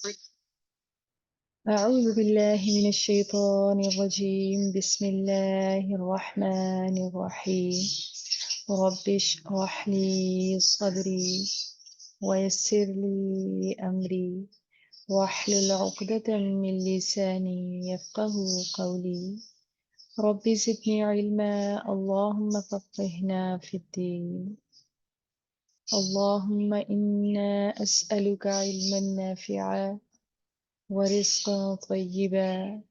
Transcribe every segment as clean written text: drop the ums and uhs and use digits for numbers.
أعوذ بالله من الشيطان الرجيم. بسم الله الرحمن الرحيم. رب اشرح لي صدري ويسر لي أمري واحلل عقدة من لساني يفقه قولي. رب زدني علما، اللهم فقهنا في الدين. اللهم إنا أسألك علما نافعا ورزقا طيبا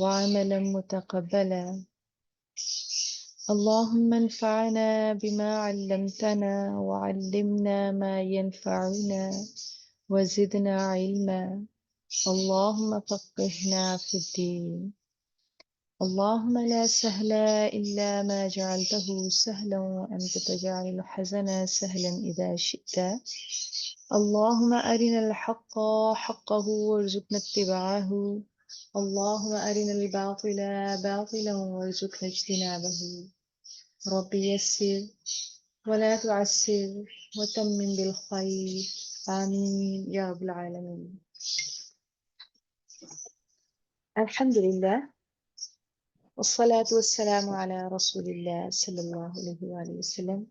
وعملا متقبلا. اللهم انفعنا بما علمتنا وعلمنا ما ينفعنا وزدنا علما. اللهم فقهنا في الدين. اللهم لا سهل إلا ما جعلته سهلا وأنت تجعل الحزن سهلا إذا شئت. اللهم أرنا الحق حقه وارزقنا اتباعه. اللهم أرنا الباطل باطلا وارزقنا اجتنابه. ربي يسر ولا تعسر وتمم بالخير. آمين يا رب العالمين. الحمد لله والصلاة والسلام على رسول الله صلى الله عليه وآله وسلم.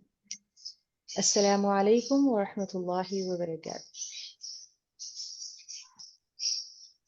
السلام عليكم ورحمة الله وبركاته.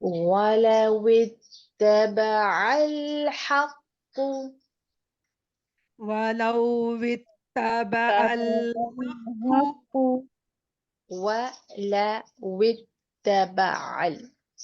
ولو اتبع الحق ولو اتبع الحق ولو اتبع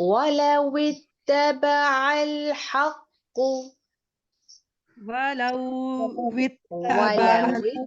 ولو اتبع الحق ولو اتبع ولو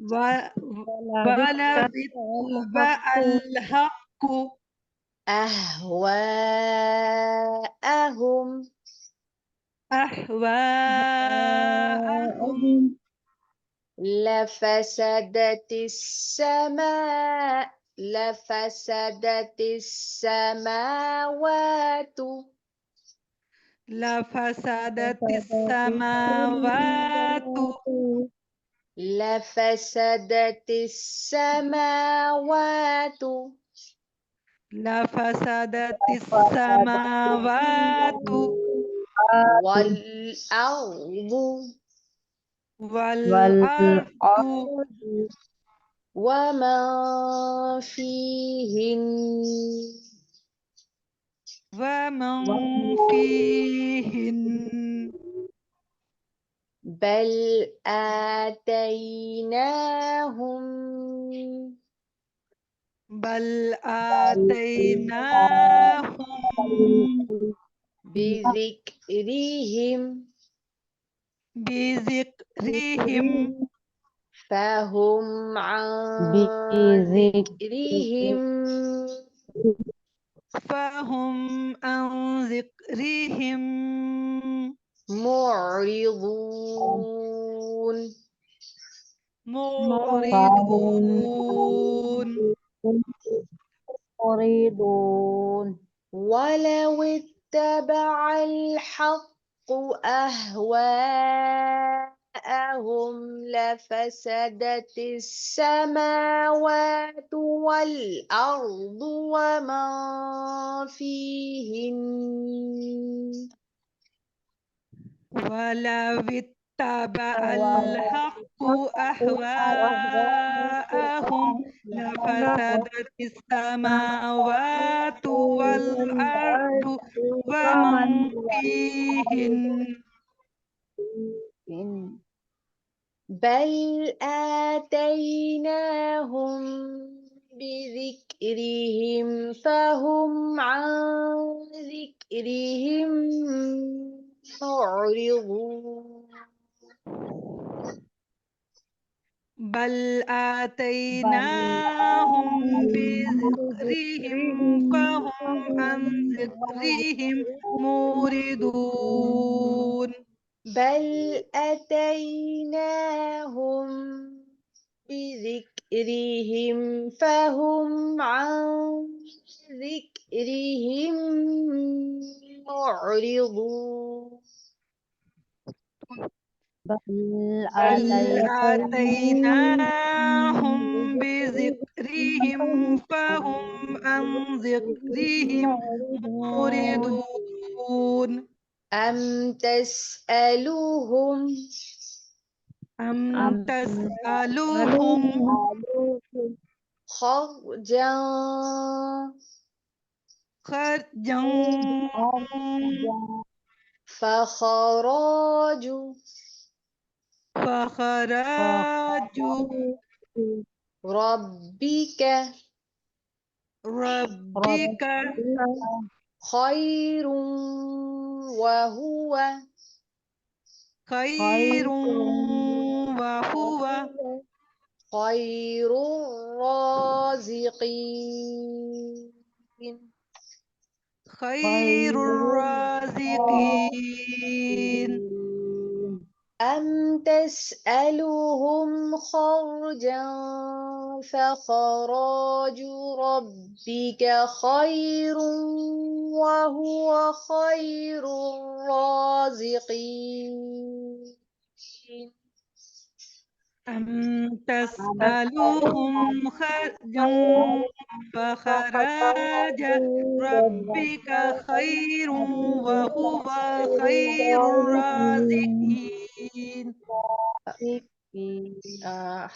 ولو اتبع الحق أهواءهم أهواءهم لفسدت السماوات لفسدت السماوات لفسدت السماوات لفسدت السماوات والأرض والأرض ومن فيهن ومن فيهن بل آتيناهم بذكرهم بذكرهم فهم عن ذكرهم فهم عن ذكرهم معرضون معرضون ولو اتبع الحق أهواءهم جاءهم لفسدت السماوات والأرض ومن فيهن ولو اتبع الحق أهواءهم لفسدت السماوات والأرض ومن فيهن بل آتيناهم بذكرهم فهم عن ذكرهم معرضون بل آتيناهم بذكرهم فهم عن ذكرهم موردون بل أتيناهم بذكرهم فهم عن ذكرهم معرضون بل آتيناهم بذكرهم فهم عن ذكرهم موردون أم تسألهم أم تسألهم خرجا خرجا فخراج فخراج ربك ربك خير وهو خير وهو خير الرازقين خير الرازقين أم تسألهم خرجا فخراج ربك خير وهو خير الرازقين أم تسألهم خرجا فخراج ربك خير وهو خير الرازقين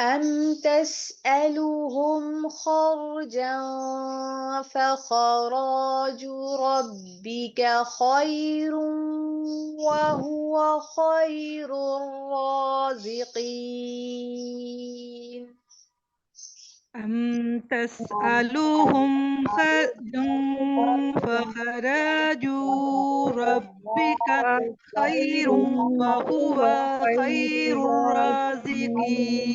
أم تسألهم خرجا فخراج ربك خير وهو خير الرازقين أم تسألهم خرجا فخراج ربك خير وهو خير الرازقين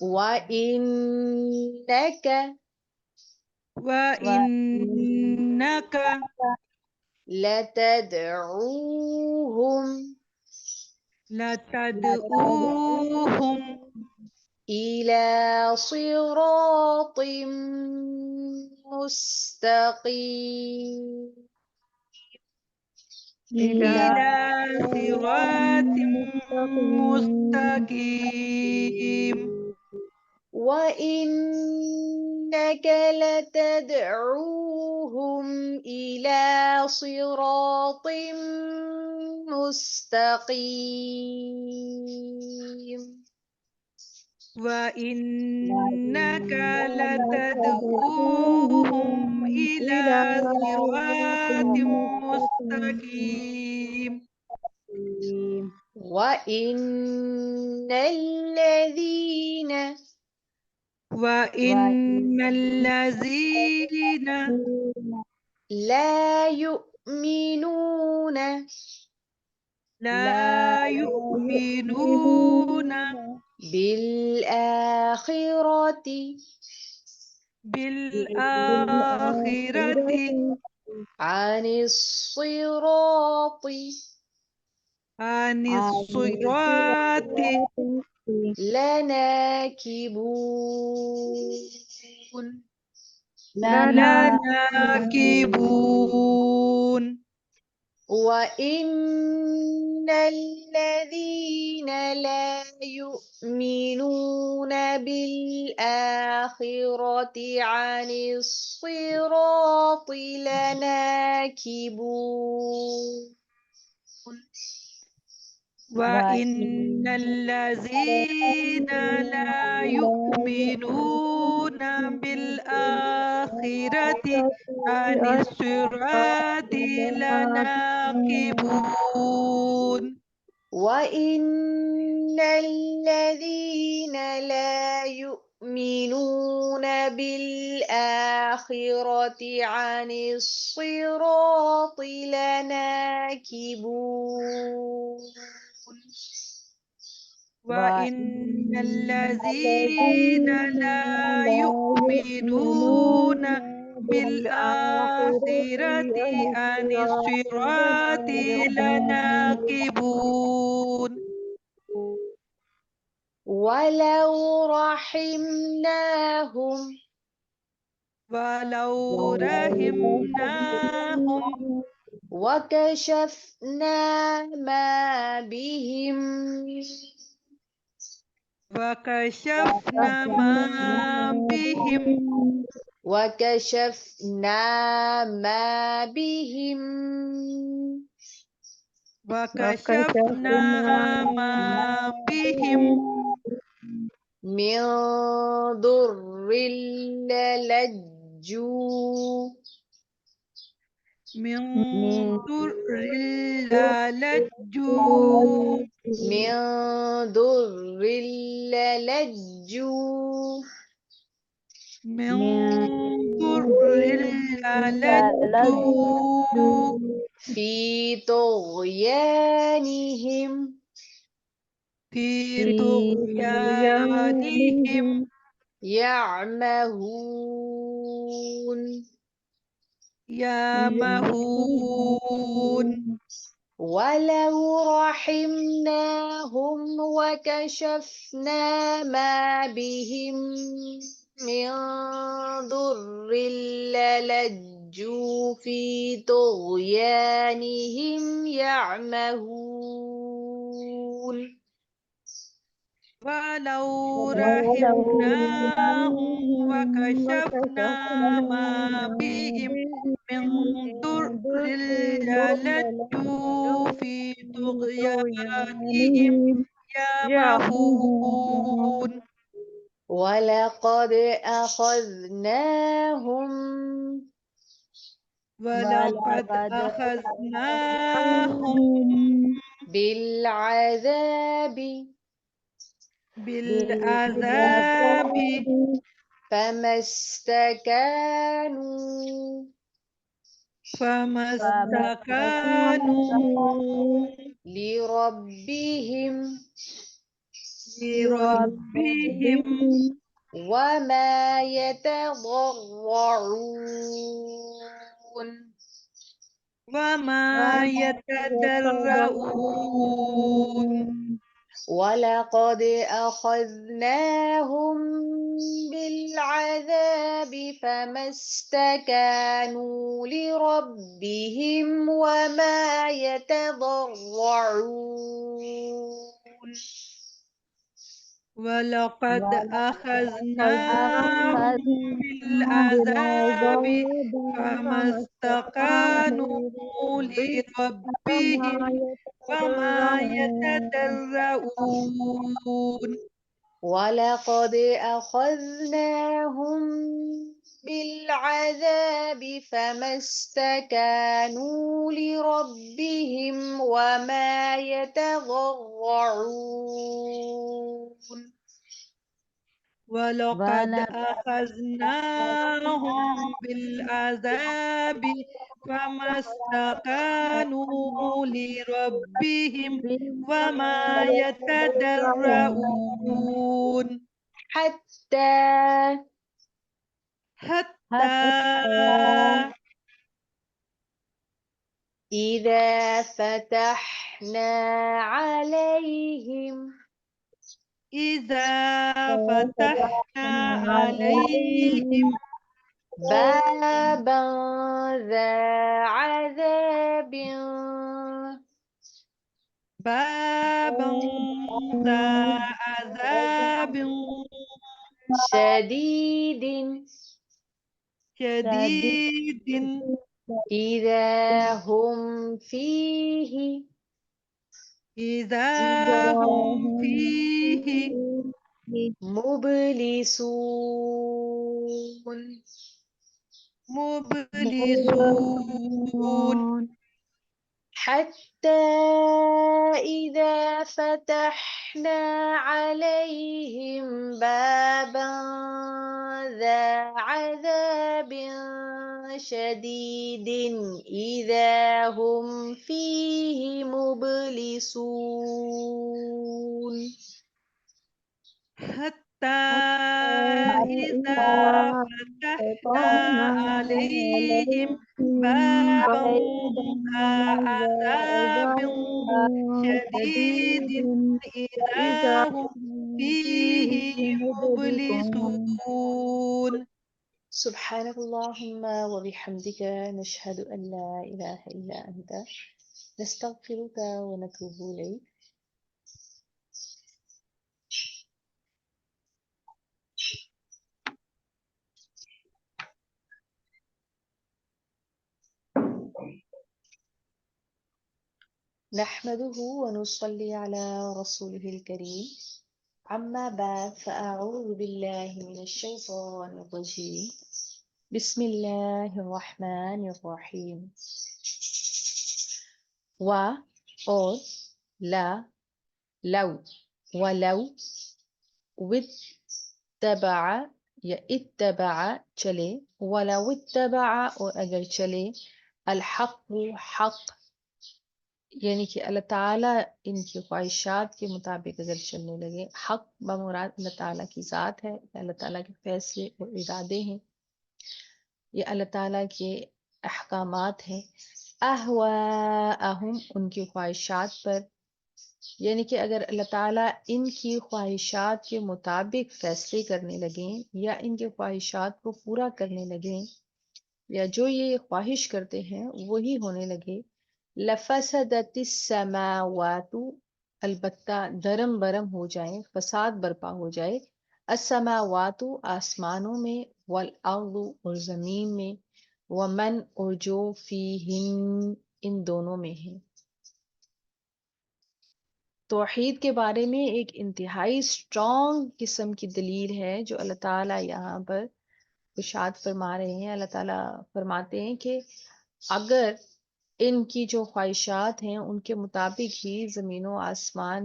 وإنك وإنك لتدعوهم لتدعوهم إلى صراط مستقيم إلى صراط مستقيم وإنك لتدعوهم إلى صراط مستقيم وإنك لتدعوهم إلى صراط مستقيم وإن الذين لا يؤمنون لا يؤمنون بالآخرة بالآخرة عن الصراط عن الصراط لناكبون لناكبون وإن الذين لا يؤمنون بالآخرة عن الصراط لناكبون وإن الذين لا يؤمنون بالآخرة عن الصراط لناكبون وإن الذين لا يؤمنون بالآخرة عن الصراط لناكبون وإن الذين لا يؤمنون بالآخرة عن الصراط لناكبون ولو رحمناهم ولو رحمناهم وكشفنا ما بهم وكشفنا ما بهم وكشفنا ما بهم وكشفنا ما بهم من ضر للجوا من ضر للجوا من ضر للجوا من ضر للجوا في طغيانهم في طغيانهم يعمهون يعمهون ولو رحمناهم وكشفنا ما بهم من ضر للجوا في طغيانهم يعمهون ولو رحمناهم وكشفنا ما بهم من ضر للجوا في طغيانهم يعمهون ولقد أخذناهم ولقد أخذناهم بالعذاب بالعذاب فما استكانوا فما استكانوا لربهم لربهم وما يتضرعون وما يتضرعون ولقد أخذناهم بالعذاب فما استكانوا لربهم وما يتضرعون ولقد أخذناهم بالعذاب فما استكانوا لربهم وما يتضرعون ولقد أخذناهم بالعذاب فما استكانوا لربهم وما يتضرعون ولقد أخذناهم بالعذاب فما استكانوا لربهم وما يتضرعون حتى حتى إذا فتحنا عليهم إذا فتحنا عليهم بابا ذا عذاب بابا ذا عذاب شديد شديد إذا هم فيه إذا هم فيه مبلسون مبلسون حتى إذا فتحنا عليهم بابا ذا عذاب شديد إذا هم فيه مبلسون حتى إذا فتحنا عليهم بابا ذا عذاب شديد إذا هم فيه مبلسون سبحانك اللهم وبحمدك نشهد أن لا إله إلا أنت نستغفرك ونتوب إليك. نحمده ونصلي على رسوله الكريم. أما بعد فأعوذ بالله من الشيطان الرجيم. بسم الله الرحمن الرحيم. و اور لا لو ولو واتبع یا اتبع چلے ولو اتبع اور اگر چلے الحق حق یعنی کہ اللہ تعالیٰ ان کی خواہشات کے مطابق اگر چلنے لگے. حق بمراد اللہ تعالیٰ کی ذات ہے، اللہ تعالیٰ کے فیصلے اور ارادے ہیں، یہ اللہ تعالیٰ کے احکامات ہیں. اہواءہم ان کی خواہشات پر، یعنی کہ اگر اللہ تعالیٰ ان کی خواہشات کے مطابق فیصلے کرنے لگیں یا ان کی خواہشات کو پورا کرنے لگیں یا جو یہ خواہش کرتے ہیں وہی ہونے لگے، لفسدت السماوات البتہ درم برم ہو جائیں، فساد برپا ہو جائے، السماوات آسمانوں میں، والارض اور زمین میں، ومن اور جو فیہن ان دونوں میں ہیں. توحید کے بارے میں ایک انتہائی اسٹرانگ قسم کی دلیل ہے جو اللہ تعالیٰ یہاں پر ارشاد فرما رہے ہیں. اللہ تعالیٰ فرماتے ہیں کہ اگر ان کی جو خواہشات ہیں ان کے مطابق ہی زمین و آسمان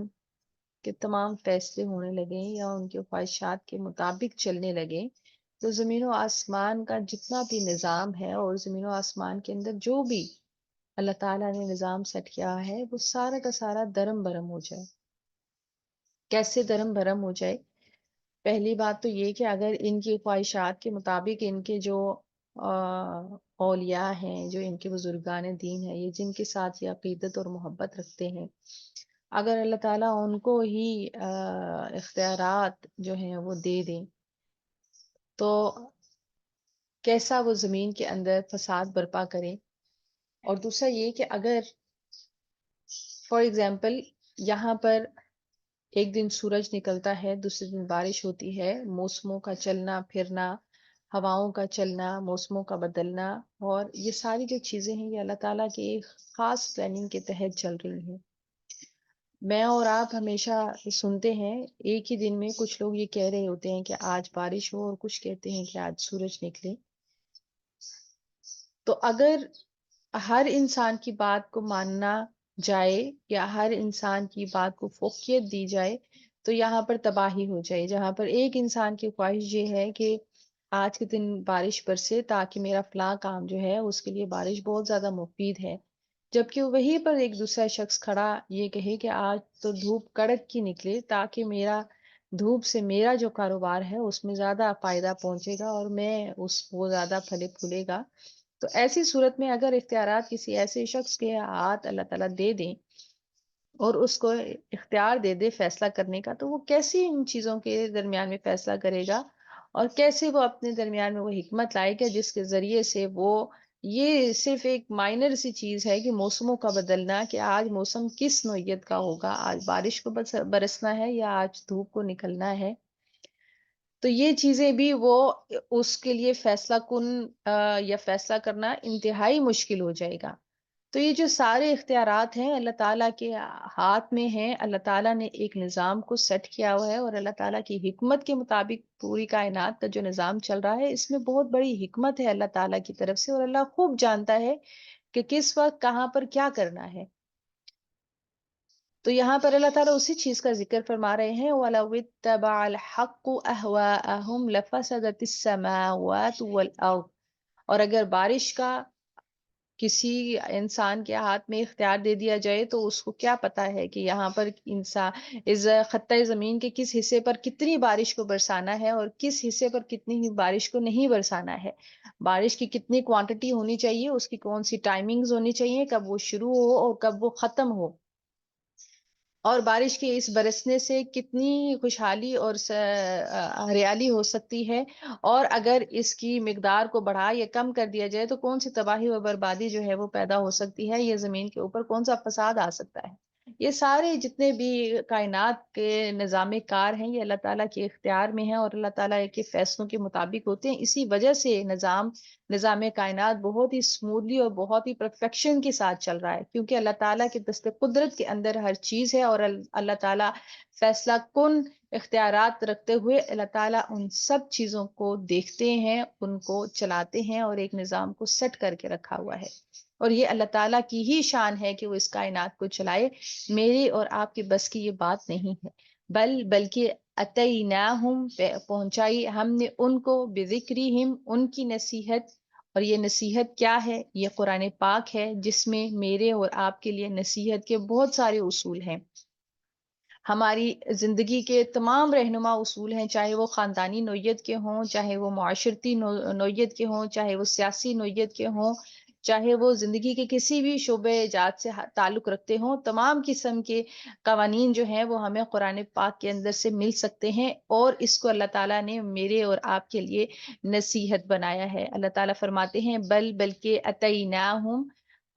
کے تمام فیصلے ہونے لگیں یا ان کی خواہشات کے مطابق چلنے لگیں تو زمین و آسمان کا جتنا بھی نظام ہے اور زمین و آسمان کے اندر جو بھی اللہ تعالیٰ نے نظام سیٹ کیا ہے وہ سارا کا سارا درم برم ہو جائے. کیسے درم برم ہو جائے؟ پہلی بات تو یہ کہ اگر ان کی خواہشات کے مطابق ان کے جو اولیاء ہیں، جو ان کے بزرگان دین ہیں، یہ جن کے ساتھ یہ عقیدت اور محبت رکھتے ہیں، اگر اللہ تعالیٰ ان کو ہی اختیارات جو ہیں وہ دے دیں تو کیسا وہ زمین کے اندر فساد برپا کریں. اور دوسرا یہ کہ اگر فار ایگزامپل یہاں پر ایک دن سورج نکلتا ہے، دوسرے دن بارش ہوتی ہے، موسموں کا چلنا پھرنا، ہواؤں کا چلنا، موسموں کا بدلنا، اور یہ ساری جو چیزیں ہیں یہ اللہ تعالیٰ کی ایک خاص پلاننگ کے تحت چل رہی ہیں. میں اور آپ ہمیشہ سنتے ہیں ایک ہی دن میں کچھ لوگ یہ کہہ رہے ہوتے ہیں کہ آج بارش ہو اور کچھ کہتے ہیں کہ آج سورج نکلے. تو اگر ہر انسان کی بات کو ماننا جائے یا ہر انسان کی بات کو فوقیت دی جائے تو یہاں پر تباہی ہو جائے. جہاں پر ایک انسان کی خواہش یہ ہے کہ آج کے دن بارش برسے تاکہ میرا فلاں کام جو ہے اس کے لیے بارش بہت زیادہ مفید ہے، جبکہ وہیں پر ایک دوسرا شخص کھڑا یہ کہے کہ آج تو دھوپ کڑک کی نکلے تاکہ میرا دھوپ سے میرا جو کاروبار ہے اس میں زیادہ فائدہ پہنچے گا اور میں وہ زیادہ پھلے پھولے گا. تو ایسی صورت میں اگر اختیارات کسی ایسے شخص کے ہاتھ اللہ تعالیٰ دے دیں اور اس کو اختیار دے دے فیصلہ کرنے کا، تو وہ کیسی ان چیزوں کے درمیان میں فیصلہ کرے گا اور کیسے وہ اپنے درمیان میں وہ حکمت لائے گا جس کے ذریعے سے وہ، یہ صرف ایک مائنر سی چیز ہے کہ موسموں کا بدلنا، کہ آج موسم کس نوعیت کا ہوگا، آج بارش کو برسنا ہے یا آج دھوپ کو نکلنا ہے. تو یہ چیزیں بھی وہ اس کے لیے فیصلہ کن یا فیصلہ کرنا انتہائی مشکل ہو جائے گا. تو یہ جو سارے اختیارات ہیں اللہ تعالیٰ کے ہاتھ میں ہیں. اللہ تعالیٰ نے ایک نظام کو سیٹ کیا ہوا ہے اور اللہ تعالیٰ کی حکمت کے مطابق پوری کائنات کا جو نظام چل رہا ہے اس میں بہت بڑی حکمت ہے اللہ تعالیٰ کی طرف سے، اور اللہ خوب جانتا ہے کہ کس وقت کہاں پر کیا کرنا ہے. تو یہاں پر اللہ تعالیٰ اسی چیز کا ذکر فرما رہے ہیں وَلَوِ اتَّبَعَ الْحَقُّ أَهْوَاءَهُمْ لَفَسَدَتِ السَّمَاوَاتُ وَالْأَرْضُ. اور اگر بارش کا کسی انسان کے ہاتھ میں اختیار دے دیا جائے تو اس کو کیا پتا ہے کہ یہاں پر انسان اس خطۂ زمین کے کس حصے پر کتنی بارش کو برسانا ہے اور کس حصے پر کتنی ہی بارش کو نہیں برسانا ہے. بارش کی کتنی کوانٹٹی ہونی چاہیے، اس کی کون سی ٹائمنگز ہونی چاہیے، کب وہ شروع ہو اور کب وہ ختم ہو، اور بارش کے اس برسنے سے کتنی خوشحالی اور ہریالی ہو سکتی ہے، اور اگر اس کی مقدار کو بڑھا یا کم کر دیا جائے تو کون سی تباہی و بربادی جو ہے وہ پیدا ہو سکتی ہے، یہ زمین کے اوپر کون سا فساد آ سکتا ہے. یہ سارے جتنے بھی کائنات کے نظام کار ہیں یہ اللہ تعالیٰ کے اختیار میں ہیں اور اللہ تعالیٰ کے فیصلوں کے مطابق ہوتے ہیں. اسی وجہ سے نظام کائنات بہت ہی سموتھلی اور بہت ہی پرفیکشن کے ساتھ چل رہا ہے، کیونکہ اللہ تعالیٰ کے دست قدرت کے اندر ہر چیز ہے اور اللہ تعالیٰ فیصلہ کن اختیارات رکھتے ہوئے اللہ تعالیٰ ان سب چیزوں کو دیکھتے ہیں، ان کو چلاتے ہیں اور ایک نظام کو سیٹ کر کے رکھا ہوا ہے. اور یہ اللہ تعالیٰ کی ہی شان ہے کہ وہ اس کائنات کو چلائے، میری اور آپ کے بس کی یہ بات نہیں ہے. بلکہ اتیناہم، پہنچائی ہم نے ان کو، بذکرہم، ان کی نصیحت. اور یہ نصیحت کیا ہے؟ یہ قرآن پاک ہے جس میں میرے اور آپ کے لیے نصیحت کے بہت سارے اصول ہیں. ہماری زندگی کے تمام رہنما اصول ہیں، چاہے وہ خاندانی نوعیت کے ہوں، چاہے وہ معاشرتی نوعیت کے ہوں، چاہے وہ سیاسی نوعیت کے ہوں، چاہے وہ زندگی کے کسی بھی شعبے جات سے تعلق رکھتے ہوں. تمام قسم کے قوانین جو ہیں وہ ہمیں قرآن پاک کے اندر سے مل سکتے ہیں، اور اس کو اللہ تعالیٰ نے میرے اور آپ کے لیے نصیحت بنایا ہے. اللہ تعالیٰ فرماتے ہیں بلکہ اتیناہم،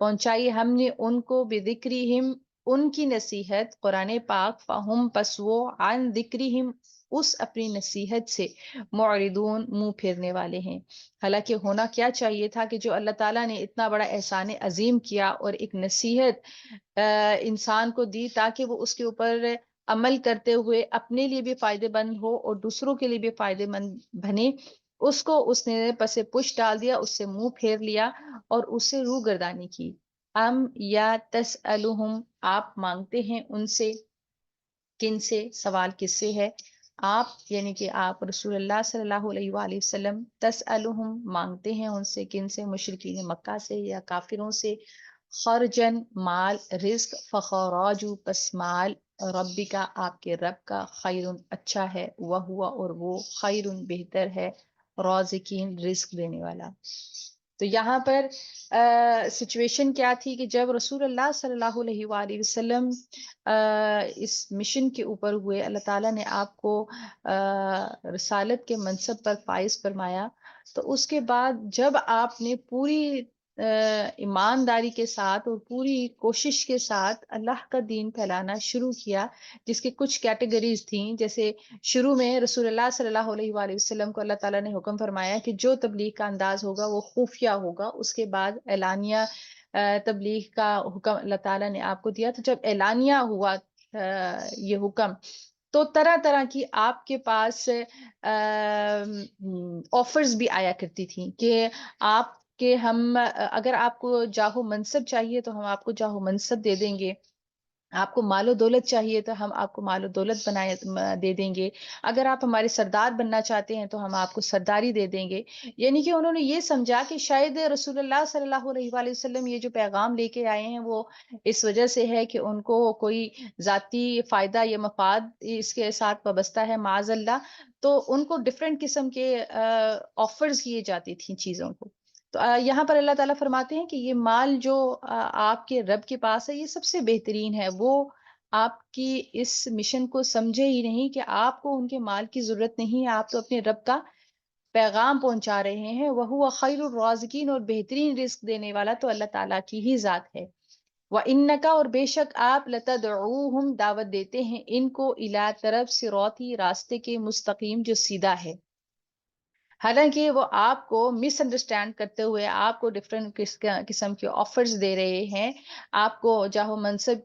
پہنچائی ہم نے ان کو، بذکرہم، ان کی نصیحت قرآن پاک، فہم، پس وہ، عن ذکرہم، اس اپنی نصیحت سے، معرضون، منہ پھیرنے والے ہیں. حالانکہ ہونا کیا چاہیے تھا کہ جو اللہ تعالیٰ نے اتنا بڑا احسان عظیم کیا اور ایک نصیحت انسان کو دی تاکہ وہ اس کے اوپر عمل کرتے ہوئے اپنے لیے بھی فائدے مند ہو اور دوسروں کے لیے بھی فائدے مند بنے، اس کو اس نے پس پش ڈال دیا، اس سے منہ پھیر لیا اور اس سے روح گردانی کی. یا تسألہم، آپ مانگتے ہیں ان سے، کن سے؟ سوال کس سے ہے؟ آپ یعنی کہ آپ رسول اللہ صلی اللہ علیہ وآلہ وسلم، تسألہم، مانگتے ہیں ان سے، کن سے؟ مشرکین مکہ سے یا کافروں سے. خرجن، مال، رزق، فخراج، پس مال، ربی کا، آپ کے رب کا، خیرن، اچھا ہے، وہ اور وہ، خیرن، بہتر ہے، رازقین، رزق دینے والا. تو یہاں پر سچویشن کیا تھی کہ جب رسول اللہ صلی اللہ علیہ وآلہ وسلم اس مشن کے اوپر ہوئے، اللہ تعالیٰ نے آپ کو رسالت کے منصب پر فائز فرمایا، تو اس کے بعد جب آپ نے پوری ایمانداری کے ساتھ اور پوری کوشش کے ساتھ اللہ کا دین پھیلانا شروع کیا، جس کی کچھ کیٹیگریز تھیں، جیسے شروع میں رسول اللہ صلی اللہ علیہ وآلہ وسلم کو اللہ تعالیٰ نے حکم فرمایا کہ جو تبلیغ کا انداز ہوگا وہ خفیہ ہوگا. اس کے بعد اعلانیہ تبلیغ کا حکم اللہ تعالیٰ نے آپ کو دیا. تو جب اعلانیہ ہوا یہ حکم، تو طرح طرح کی آپ کے پاس آفرز بھی آیا کرتی تھیں کہ آپ کہ ہم، اگر آپ کو جاہو منصب چاہیے تو ہم آپ کو جاہو منصب دے دیں گے، آپ کو مال و دولت چاہیے تو ہم آپ کو مال و دولت دے دیں گے، اگر آپ ہمارے سردار بننا چاہتے ہیں تو ہم آپ کو سرداری دے دیں گے. یعنی کہ انہوں نے یہ سمجھا کہ شاید رسول اللہ صلی اللہ علیہ وآلہ وسلم یہ جو پیغام لے کے آئے ہیں وہ اس وجہ سے ہے کہ ان کو کوئی ذاتی فائدہ یا مفاد اس کے ساتھ وابستہ ہے معاذ اللہ، تو ان کو ڈفرینٹ قسم کے آفرز کیے جاتی تھیں چیزوں کو. تو یہاں پر اللہ تعالیٰ فرماتے ہیں کہ یہ مال جو آپ کے رب کے پاس ہے یہ سب سے بہترین ہے. وہ آپ کی اس مشن کو سمجھے ہی نہیں کہ آپ کو ان کے مال کی ضرورت نہیں ہے، آپ تو اپنے رب کا پیغام پہنچا رہے ہیں. وہ خیر الرازقین، اور بہترین رزق دینے والا تو اللہ تعالیٰ کی ہی ذات ہے. وَإِنَّكَ، اور بے شک آپ لَتَدْعُوهُمْ دعوت دیتے ہیں ان کو اِلیٰ طرف صراطی راستے کے مستقیم جو سیدھا ہے. حالانکہ وہ آپ کو مس انڈرسٹینڈ کرتے ہوئے آپ کو ڈفرینٹ قسم کے آفرز دے رہے ہیں، آپ کو جاہ و منصب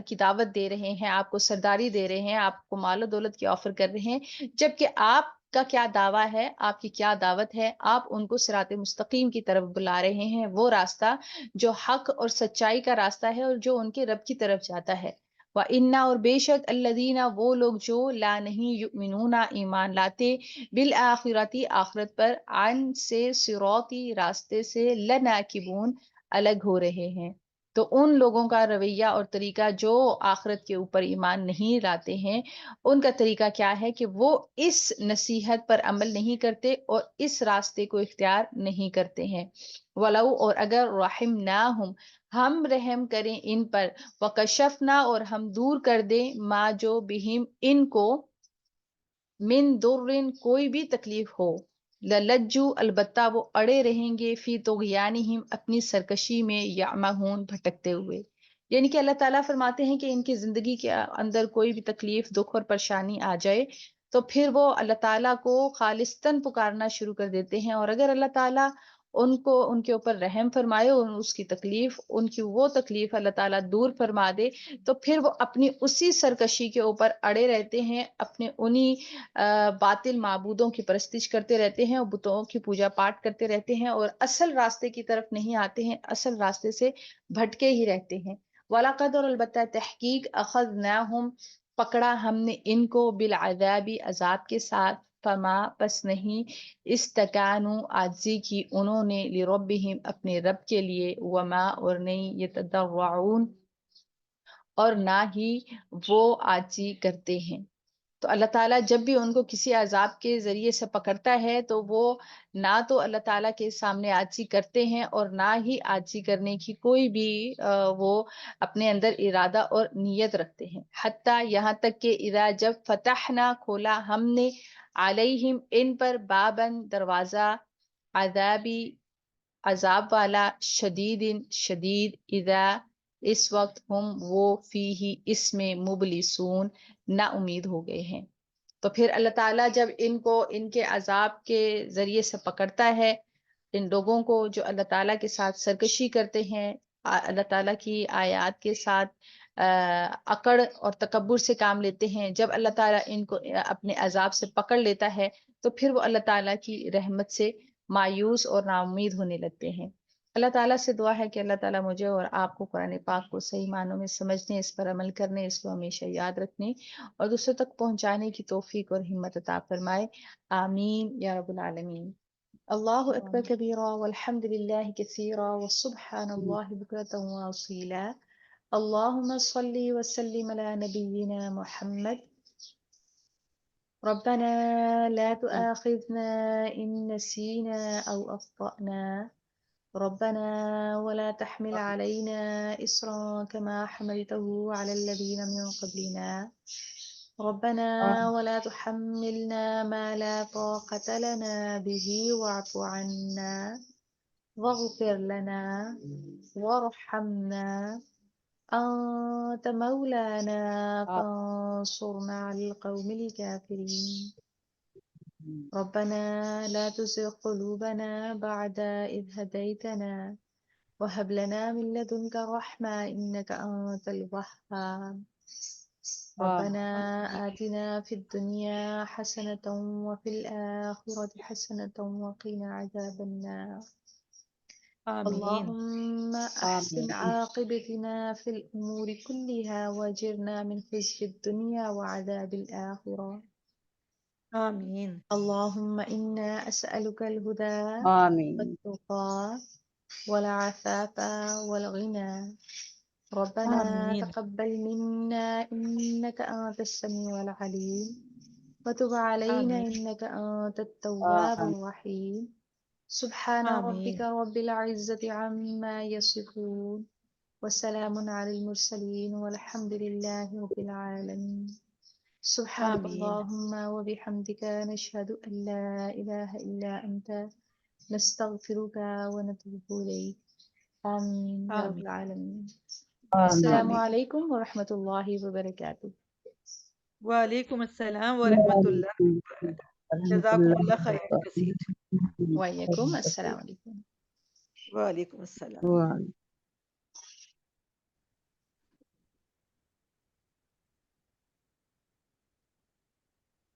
کی دعوت دے رہے ہیں، آپ کو سرداری دے رہے ہیں، آپ کو مال و دولت کی آفر کر رہے ہیں، جبکہ آپ کا کیا دعویٰ ہے، آپ کی کیا دعوت ہے، آپ ان کو صراط مستقیم کی طرف بلا رہے ہیں، وہ راستہ جو حق اور سچائی کا راستہ ہے اور جو ان کے رب کی طرف جاتا ہے. وَإِنَّ، اور بے شک الذین، وہ لوگ جو لا نہیں یؤمنون ایمان لاتے بالآخرتی آخرت پر، عن سے صراطی راستے سے لناکبون الگ ہو رہے ہیں. تو ان لوگوں کا رویہ اور طریقہ جو آخرت کے اوپر ایمان نہیں لاتے ہیں، ان کا طریقہ کیا ہے کہ وہ اس نصیحت پر عمل نہیں کرتے اور اس راستے کو اختیار نہیں کرتے ہیں. ولو، اور اگر رحمناہم، ہم رحم کریں ان پر، وکشفنا، اور ہم دور کر دیں ما جو بہم ان کو، من درن کوئی بھی تکلیف ہو، للجو البتہ وہ اڑے رہیں گے، فی طغیانہم اپنی سرکشی میں، یعمہون بھٹکتے ہوئے. یعنی کہ اللہ تعالیٰ فرماتے ہیں کہ ان کی زندگی کے اندر کوئی بھی تکلیف، دکھ اور پریشانی آ جائے تو پھر وہ اللہ تعالیٰ کو خالصتاً پکارنا شروع کر دیتے ہیں، اور اگر اللہ تعالیٰ ان کو ان کے اوپر رحم فرمائے اور اس کی تکلیف، ان کی وہ تکلیف اللہ تعالیٰ دور فرما دے، تو پھر وہ اپنی اسی سرکشی کے اوپر اڑے رہتے ہیں، اپنے انہی باطل معبودوں کی پرستش کرتے رہتے ہیں اور بتوں کی پوجا پاٹ کرتے رہتے ہیں، اور اصل راستے کی طرف نہیں آتے ہیں، اصل راستے سے بھٹکے ہی رہتے ہیں. وَلَقَدْ، اور البتہ تحقیق، أَخَذْنَاهُمْ پکڑا ہم نے ان کو، بالعذاب عذاب کے ساتھ، فما پس نہیں، استکانو عاجزی کی انہوں نے، لربہم اپنے رب کے لیے، وما اور نہیں، یتضرعون اور نہ ہی وہ عاجزی کرتے ہیں. تو اللہ تعالیٰ جب بھی ان کو کسی عذاب کے ذریعے سے پکڑتا ہے تو وہ نہ تو اللہ تعالیٰ کے سامنے عاجزی کرتے ہیں اور نہ ہی عاجزی کرنے کی کوئی بھی وہ اپنے اندر ارادہ اور نیت رکھتے ہیں. حتیٰ یہاں تک کہ اذا جب فتحنا کھولا ہم نے، علیہم ان پر، بابن دروازہ، عذابی عذاب والا، شدید شدید، اذا اس وقت، ہم وہ، فی ہی اس میں، مبلسون نا امید ہو گئے ہیں. تو پھر اللہ تعالیٰ جب ان کو ان کے عذاب کے ذریعے سے پکڑتا ہے، ان لوگوں کو جو اللہ تعالیٰ کے ساتھ سرکشی کرتے ہیں، اللہ تعالیٰ کی آیات کے ساتھ اکڑ اور تکبر سے کام لیتے ہیں، جب اللہ تعالیٰ ان کو اپنے عذاب سے پکڑ لیتا ہے تو پھر وہ اللہ تعالیٰ کی رحمت سے مایوس اور نا امید ہونے لگتے ہیں. اللہ تعالیٰ سے دعا ہے کہ اللہ تعالیٰ مجھے اور آپ کو قرآن پاک کو صحیح معنوں میں سمجھنے، اس پر عمل کرنے، اس کو ہمیشہ یاد رکھنے اور دوسروں تک پہنچانے کی توفیق اور ہمت عطا فرمائے. آمین یا رب العالمین. اللہ اکبر کبیرا والحمد للہ کثیرا وسبحان اللہ بکرۃ واصیلا. اللہم صلی وسلم علی نبینا محمد. ربنا لا تؤاخذنا إن نسينا أو أخطأنا. ربنا ولا تحمل علينا إصرا كما حملته على الذين من قبلنا. ربنا ولا تحملنا ما لا طاقة لنا به، واعف عنا واغفر لنا وارحمنا، أنت مولانا فانصرنا على القوم الكافرين. ربنا لا تزغ قلوبنا بعد إذ هديتنا وهب لنا من لدنك رحمة إنك أنت الوهاب. ربنا آتنا في الدنيا حسنة وفي الآخرة حسنة وقنا عذاب النار. آمین. اللهم اللهم أحسن عاقبتنا في الأمور كلها وأجرنا من خزي الدنيا وعذاب الآخرة. آمين اللهم إنا أسألك الهدى آمين والتقى والعفاف والغنى. ربنا آمين تقبل منا إنك أنت السميع العليم وتب علينا آمين إنك أنت التواب آمين الرحيم. سبحان ربك آمين رب العزة عما يصفون وسلام على المرسلين والحمد لله رب العالمين. سبحانك آمين اللهم وبحمدك نشهد أن لا إله إلا أنت نستغفرك ونتوب إليك. آمين يا رب آمين العالمين. آمين السلام آمين عليكم ورحمة الله وبركاته. وعليكم السلام ورحمة الله. ورحمة جزاكم الله الله خيرا كثير. وإياكم. السلام عليكم. وعليكم السلام. وبركاته.